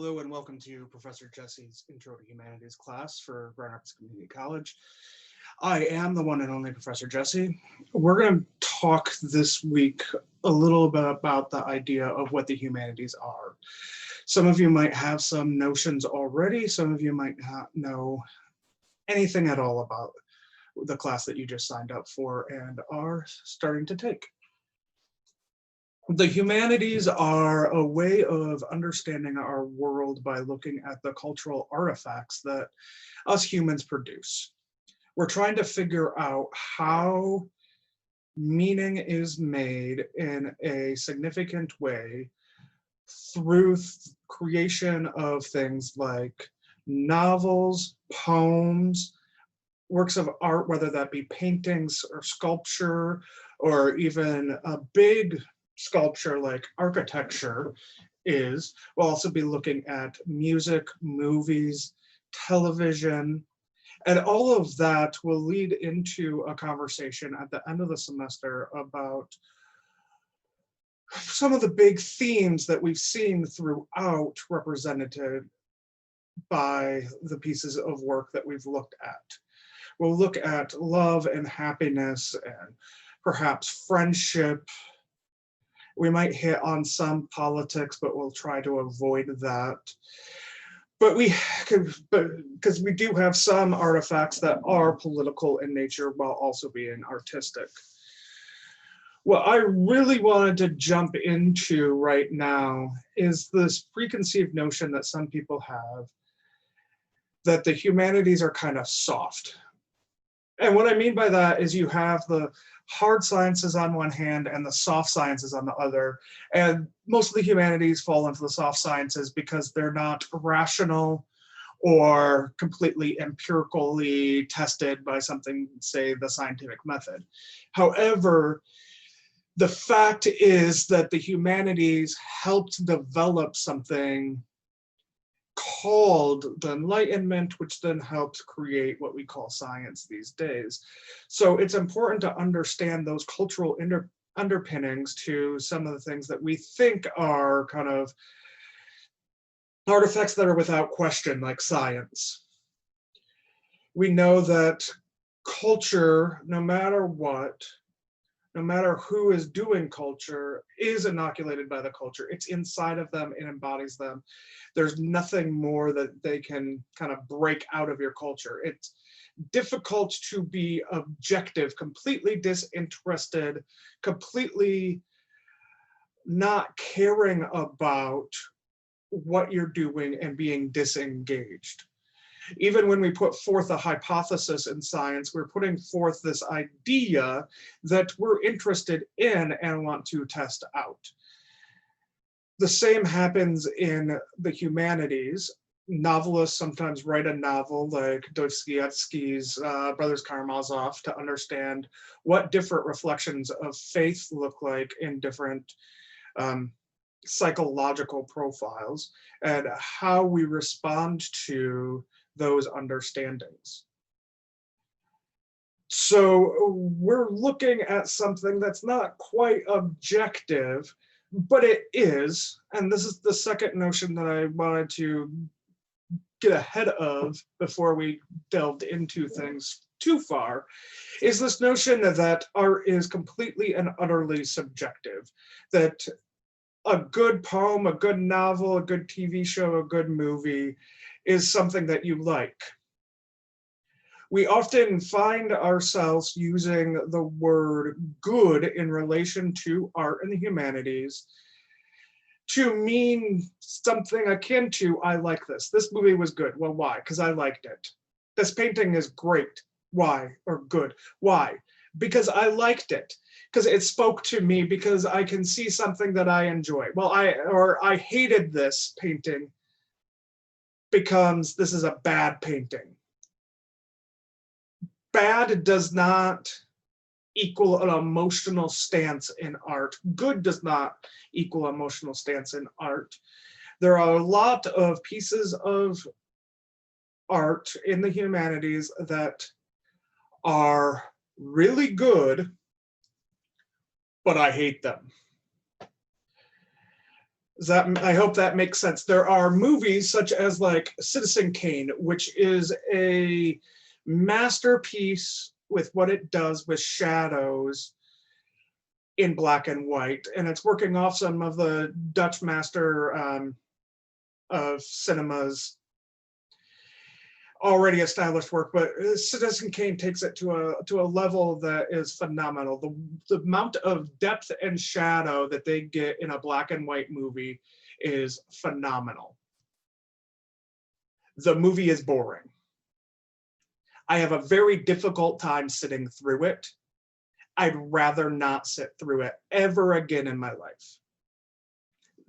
Hello and welcome to Professor Jesse's Intro to Humanities class for Grand Rapids Community College. I am the one and only Professor Jesse. We're going to talk this week a little bit about the idea of what the humanities are. Some of you might have some notions already. Some of you might not know anything at all about the class that you just signed up for and are starting to take. The humanities are a way of understanding our world by looking at the cultural artifacts that us humans produce. We're trying to figure out how meaning is made in a significant way through creation of things like novels, poems, works of art, whether that be paintings or sculpture, or even a big sculpture like architecture is. We'll also be looking at music, movies, television, and all of that will lead into a conversation at the end of the semester about some of the big themes that we've seen throughout represented by the pieces of work that we've looked at. We'll look at love and happiness and perhaps friendship. We might hit on some politics, but we'll try to avoid that. But because we do have some artifacts that are political in nature while also being artistic. What I really wanted to jump into right now is this preconceived notion that some people have that the humanities are kind of soft. And what I mean by that is you have the hard sciences on one hand and the soft sciences on the other. And most of the humanities fall into the soft sciences because they're not rational or completely empirically tested by something, say, the scientific method. However, the fact is that the humanities helped develop something called the Enlightenment, which then helped create what we call science these days. So it's important to understand those cultural underpinnings to some of the things that we think are kind of artifacts that are without question, like science. We know that culture, no matter what, no matter who is doing culture, is inoculated by the culture. It's inside of them, it embodies them. There's nothing more that they can kind of break out of your culture. It's difficult to be objective, completely disinterested, completely not caring about what you're doing and being disengaged. Even when we put forth a hypothesis in science, we're putting forth this idea that we're interested in and want to test out. The same happens in the humanities. Novelists sometimes write a novel like Dostoevsky's Brothers Karamazov to understand what different reflections of faith look like in different psychological profiles and how we respond to those understandings. So we're looking at something that's not quite objective, but it is, and this is the second notion that I wanted to get ahead of before we delved into things too far, is this notion that art is completely and utterly subjective, that a good poem, a good novel, a good TV show, a good movie is something that you like. We often find ourselves using the word good in relation to art and the humanities to mean something akin to, I like this. This movie was good. Well, why? Because I liked it. This painting is great. Why? Or good. Why? Because I liked it. Because it spoke to me, because I can see something that I enjoy. Well, I hated this painting becomes this is a bad painting. Bad does not equal an emotional stance in art. Good does not equal emotional stance in art. There are a lot of pieces of art in the humanities that are really good, but I hate them. I hope that makes sense. There are movies such as like Citizen Kane, which is a masterpiece with what it does with shadows in black and white, and it's working off some of the Dutch master of cinema's already established work, but Citizen Kane takes it to a level that is phenomenal. The amount of depth and shadow that they get in a black and white movie is phenomenal. The movie is boring. I have a very difficult time sitting through it. I'd rather not sit through it ever again in my life.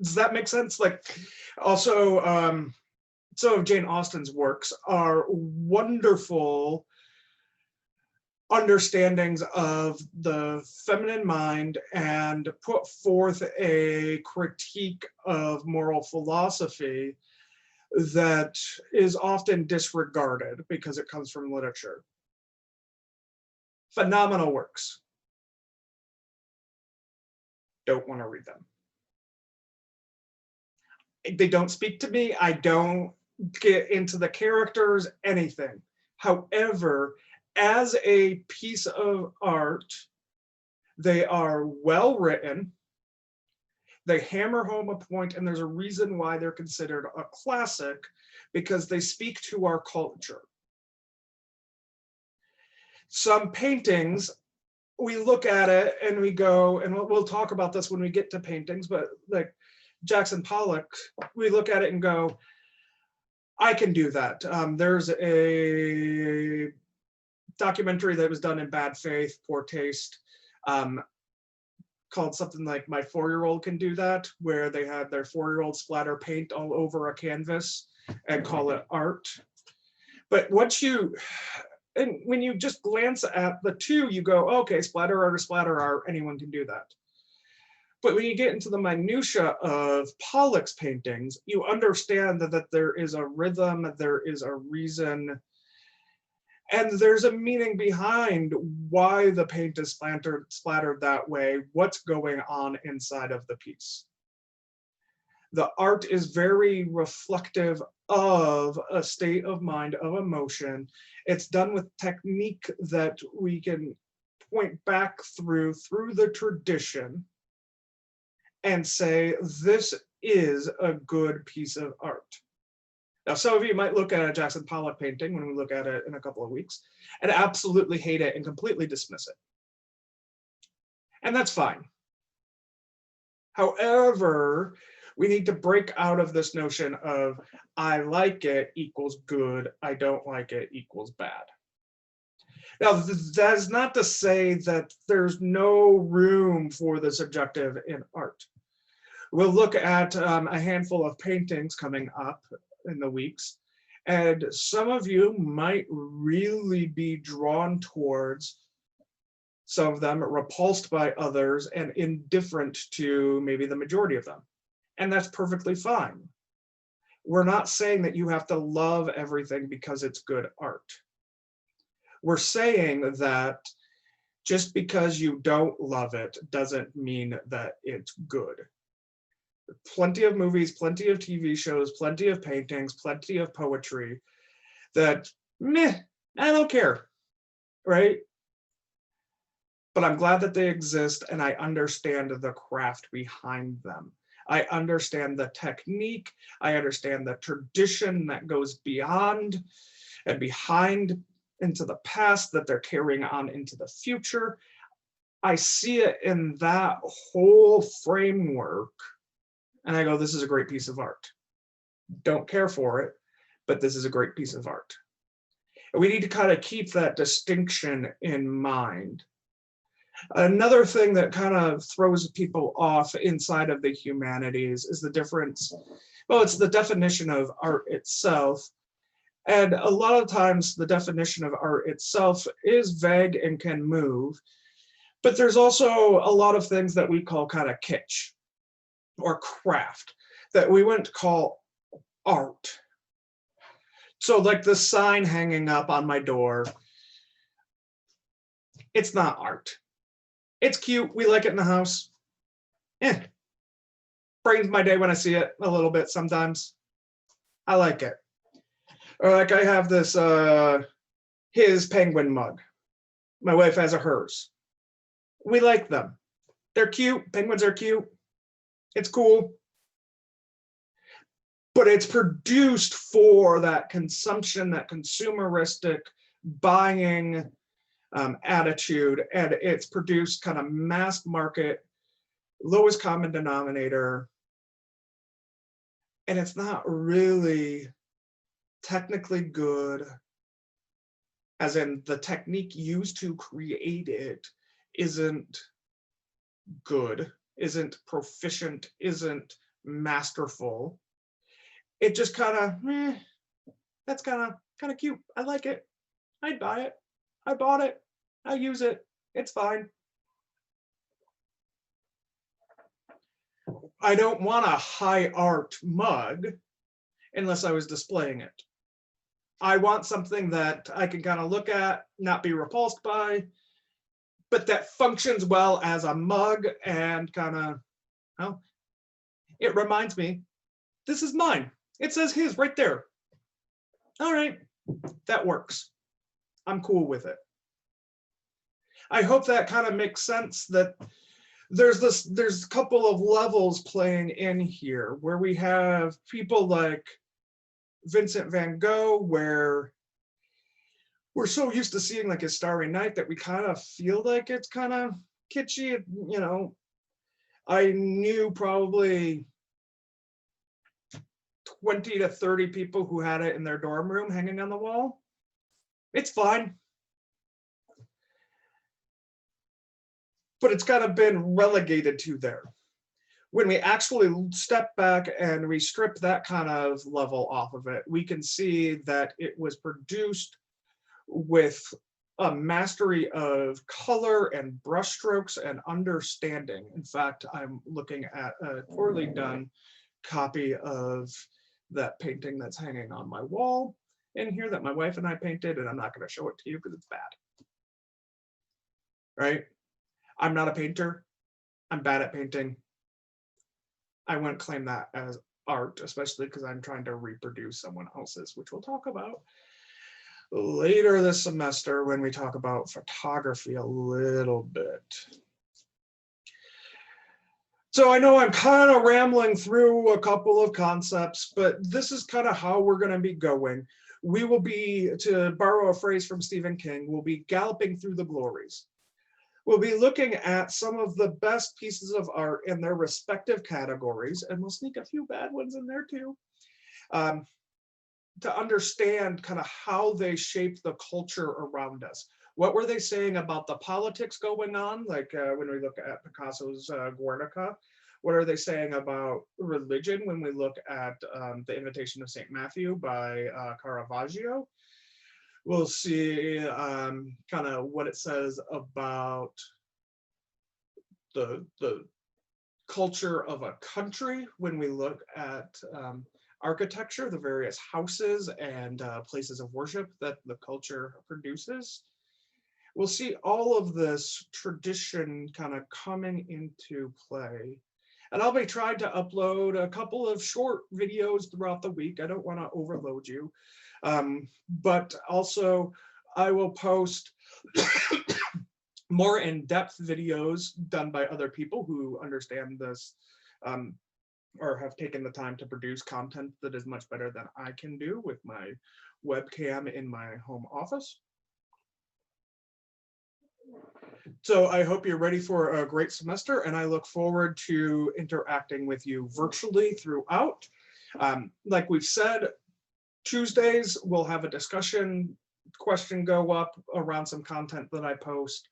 Does that make sense? Like, also, some of Jane Austen's works are wonderful understandings of the feminine mind and put forth a critique of moral philosophy that is often disregarded because it comes from literature. Phenomenal works. Don't want to read them. They don't speak to me. I don't get into the characters, anything. However, as a piece of art, they are well written. They hammer home a point, and there's a reason why they're considered a classic, because they speak to our culture. Some paintings, we look at it and we go, and we'll talk about this when we get to paintings, but like Jackson Pollock, we look at it and go, I can do that. There's a documentary that was done in bad faith, poor taste, called something like My 4-Year-Old Can Do That, where they had their 4-year-old splatter paint all over a canvas and call it art. But once you, and when you just glance at the two, you go, okay, splatter art or splatter art, anyone can do that. But when you get into the minutia of Pollock's paintings, you understand that there is a rhythm, there is a reason, and there's a meaning behind why the paint is splattered that way, what's going on inside of the piece. The art is very reflective of a state of mind, of emotion. It's done with technique that we can point back through the tradition and say, this is a good piece of art. Now, some of you might look at a Jackson Pollock painting when we look at it in a couple of weeks and absolutely hate it and completely dismiss it. And that's fine. However, we need to break out of this notion of I like it equals good, I don't like it equals bad. Now, that is not to say that there's no room for the subjective in art. We'll look at a handful of paintings coming up in the weeks, and some of you might really be drawn towards some of them, repulsed by others, and indifferent to maybe the majority of them. And that's perfectly fine. We're not saying that you have to love everything because it's good art. We're saying that just because you don't love it doesn't mean that it's good. Plenty of movies, plenty of TV shows, plenty of paintings, plenty of poetry that, meh, I don't care, right? But I'm glad that they exist, and I understand the craft behind them. I understand the technique, I understand the tradition that goes beyond and behind into the past that they're carrying on into the future. I see it in that whole framework, and I go, this is a great piece of art. Don't care for it, but this is a great piece of art. And we need to kind of keep that distinction in mind. Another thing that kind of throws people off inside of the humanities is the difference. Well, it's the definition of art itself. And a lot of times the definition of art itself is vague and can move. But there's also a lot of things that we call kind of kitsch or craft that we wouldn't call art. So like the sign hanging up on my door, it's not art. It's cute, we like it in the house. brightens my day when I see it a little bit sometimes. I like it. Or like I have this his penguin mug. My wife has a hers. We like them. They're cute. Penguins are cute. It's cool. But it's produced for that consumption, that consumeristic buying attitude, and it's produced kind of mass market, lowest common denominator, and it's not really technically good, as in the technique used to create it isn't good, isn't proficient, isn't masterful. It just kind of, that's kind of cute. I like it. I'd buy it. I bought it. I use it. It's fine. I don't want a high art mug unless I was displaying it. I want something that I can kind of look at, not be repulsed by, but that functions well as a mug and kind of, well, it reminds me, this is mine. It says his right there. All right, that works. I'm cool with it. I hope that kind of makes sense, that there's a couple of levels playing in here where we have people like Vincent van Gogh, where we're so used to seeing like his Starry Night that we kind of feel like it's kind of kitschy. You know, I knew probably 20 to 30 people who had it in their dorm room hanging on the wall. It's fine. But it's kind of been relegated to there. When we actually step back and we strip that kind of level off of it, we can see that it was produced with a mastery of color and brushstrokes and understanding. In fact, I'm looking at a poorly done copy of that painting that's hanging on my wall in here that my wife and I painted, and I'm not going to show it to you because it's bad. Right? I'm not a painter. I'm bad at painting. I wouldn't claim that as art, especially because I'm trying to reproduce someone else's, which we'll talk about later this semester when we talk about photography a little bit. So I know I'm kind of rambling through a couple of concepts, but this is kind of how we're going to be going. We will be, to borrow a phrase from Stephen King, we'll be galloping through the glories. We'll be looking at some of the best pieces of art in their respective categories, and we'll sneak a few bad ones in there too, to understand kind of how they shape the culture around us. What were they saying about the politics going on? Like when we look at Picasso's Guernica, what are they saying about religion when we look at the Invitation of St. Matthew by Caravaggio? We'll see kind of what it says about the culture of a country when we look at architecture, the various houses and places of worship that the culture produces. We'll see all of this tradition kind of coming into play. And I'll be trying to upload a couple of short videos throughout the week. I don't want to overload you. But also I will post more in-depth videos done by other people who understand this or have taken the time to produce content that is much better than I can do with my webcam in my home office. So I hope you're ready for a great semester, and I look forward to interacting with you virtually throughout. Like we've said, Tuesdays we'll have a discussion question go up around some content that I post.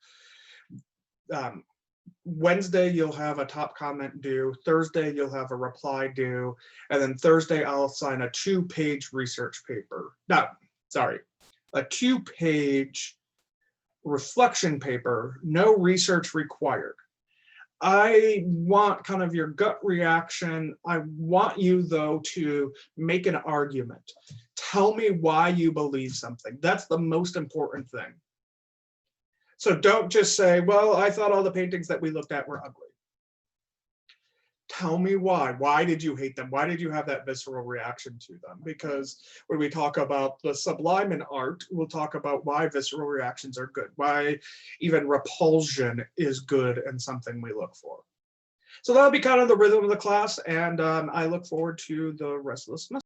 Wednesday you'll have a top comment due, Thursday you'll have a reply due, and then Thursday I'll assign a 2-page research paper. No, sorry, a 2-page reflection paper, no research required. I want kind of your gut reaction. I want you though to make an argument. Tell me why you believe something. That's the most important thing. So don't just say, well, I thought all the paintings that we looked at were ugly. Tell me why. Why did you hate them? Why did you have that visceral reaction to them? Because when we talk about the sublime in art, we'll talk about why visceral reactions are good, why even repulsion is good and something we look for. So that'll be kind of the rhythm of the class, and I look forward to the rest of the semester.